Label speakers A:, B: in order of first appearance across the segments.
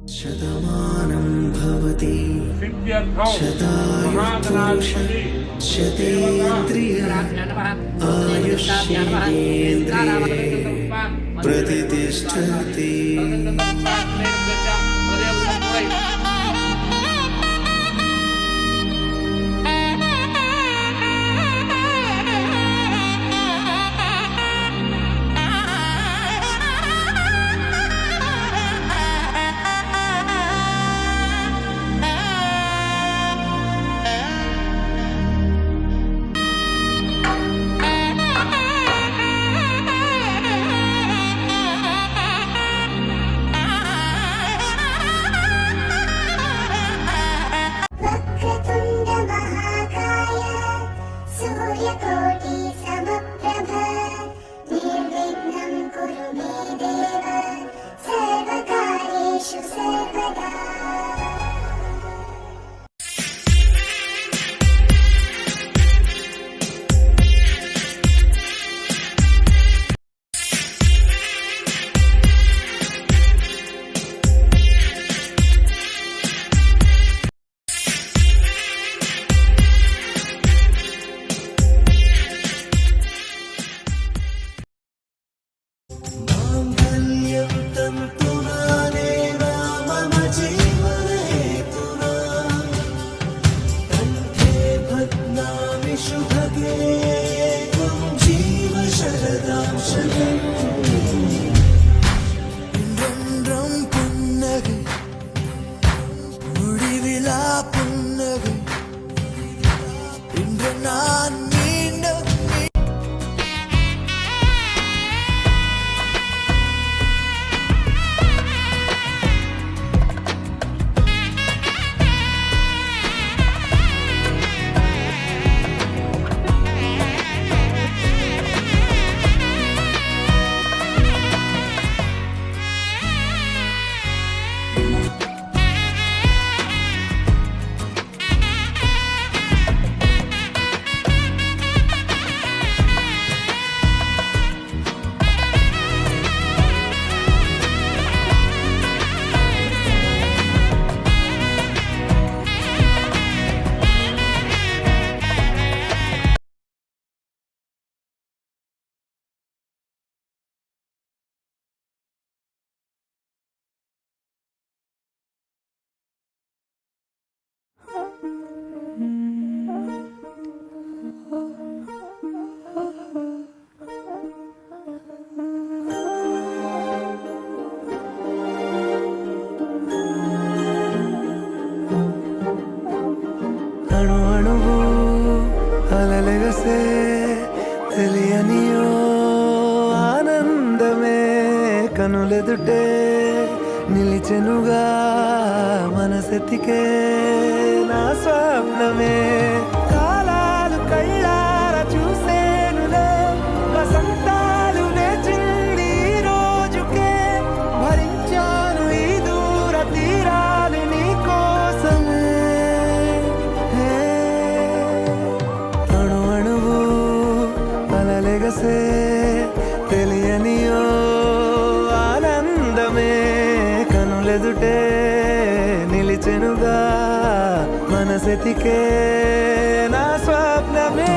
A: शतमानं भवति शतायुः शतेन्द्रिय आयुष्येन्द्रिये प्रतिष्ठति।
B: అణు అణువు అలలెగసే తెలియనియో ఆనందమే కనులెదుటే నిలిచెనుగా మనసెతికే నా స్వప్నమే కాలాలు కళ్ళార చూసేనులే వసంతాలు లేచింది ఈ రోజుకే భరించాను ఈ దూర తీరాలు నీ కోసమే అణు అణువు అలలెగసే తెలియనియో ఆనందమే కనులెదుటే నిలిచెనుగా మనసెతికే నా స్వప్నమే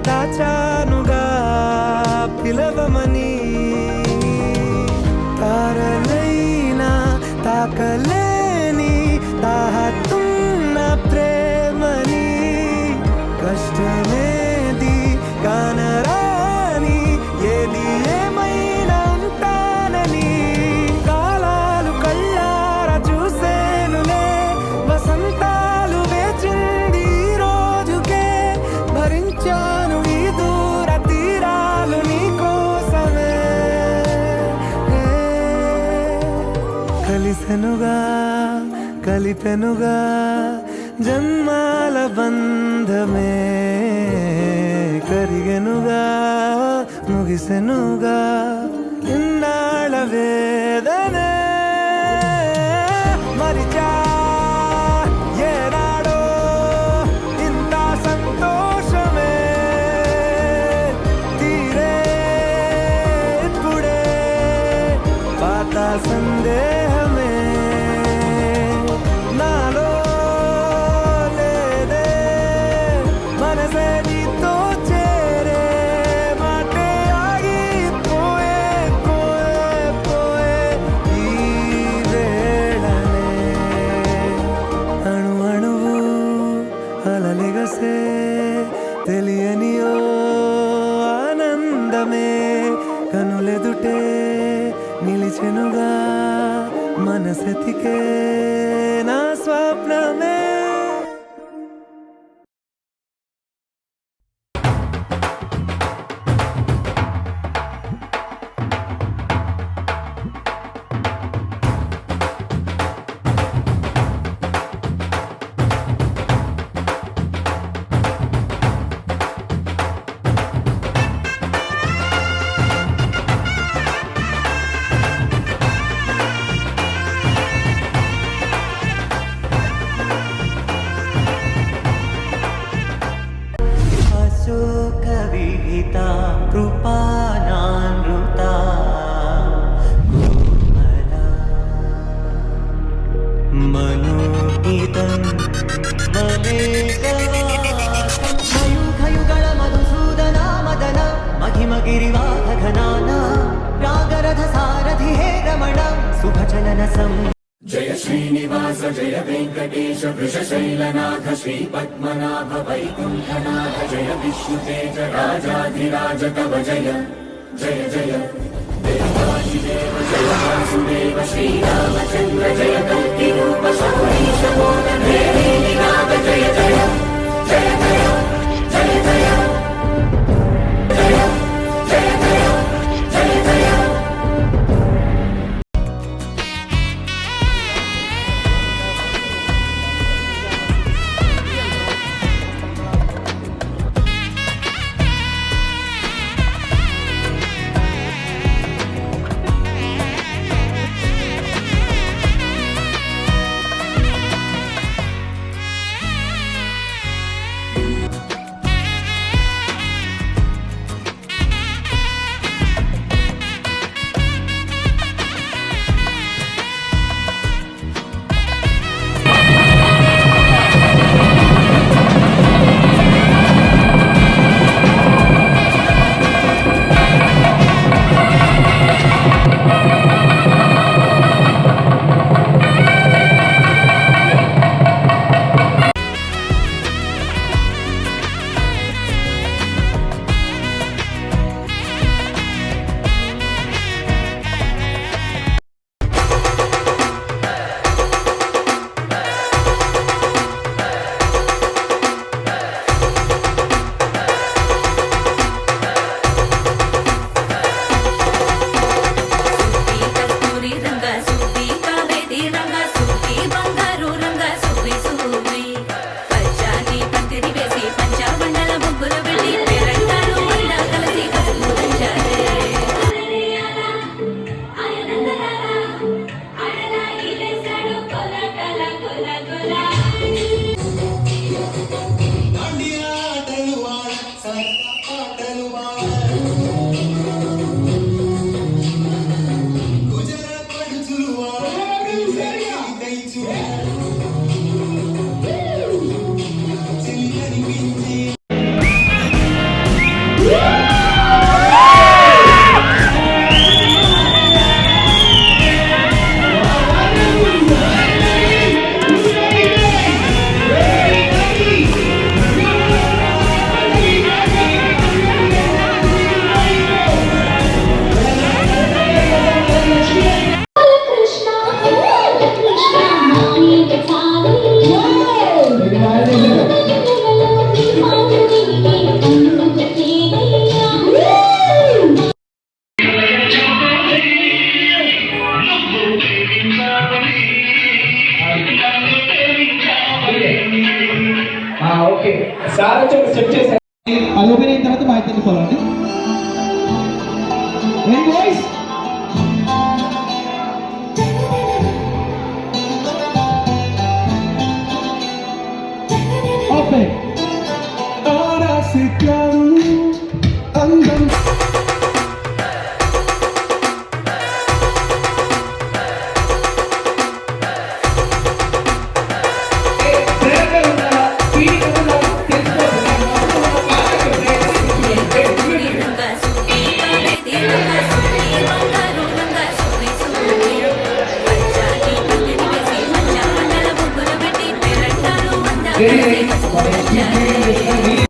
B: దాచానుగా పిలవమని తారలైనా తాకలేని తాహతున్న ప్రేమని కష్టమేది కానరాని ఏది ఏమైనా ఉంటానని కాలాలు కళ్ళార చూసేనులే వసంత కలిపెనుగా జన్మాల బంధమే కరిగెనుగా ముగిసెనుగా ఇన్నాళ్ళ వేదనే మరిచా ఏనాడో ఇంత సంతోషమే తీరే ఇప్పుడే పాత సందేహమే నాలో లేదే మనసే నీతో చేరే మాటే ఆగిపోయే పోయే పోయే ఈ వేళనే అణు అణువు అలలిగసే తెలియనియో ఆనందమే కనులెదుటే నిలిచెనుగా మనసెతికే నా స్వప్నమే
C: अशोकविहिता कृपानानृता कोमला मनोहितं मलेगवासं मयूखयुगल मधुसूदना मदन महिमगिरिवाहघनाना रागरथ सारथि हे रमण सुखचलन सं
D: जय श्रीनिवास जय वेङ्कटेश वृषशैलनाथ श्रीपद्मनाभ वैकुण्ठनाथ जय विष्णुतेज राजाधिराज तव जय जय जय देवादिदेव जय वासुदेव श्रीरामचन्द्र जय कल्किरूप शौरीश मोदन निनाद जय जय जय जय जय जय जय जय जय जय जय
E: Krishna, ఓకే సార్ వచ్చి ఒక స్టెప్ చేశారు.
F: అది ఓపెన్ అయిన తర్వాత మా ఇద్దరిని ఫాలో అండి. బాయ్స్ ఓపెన్
B: అందం
E: Very nice.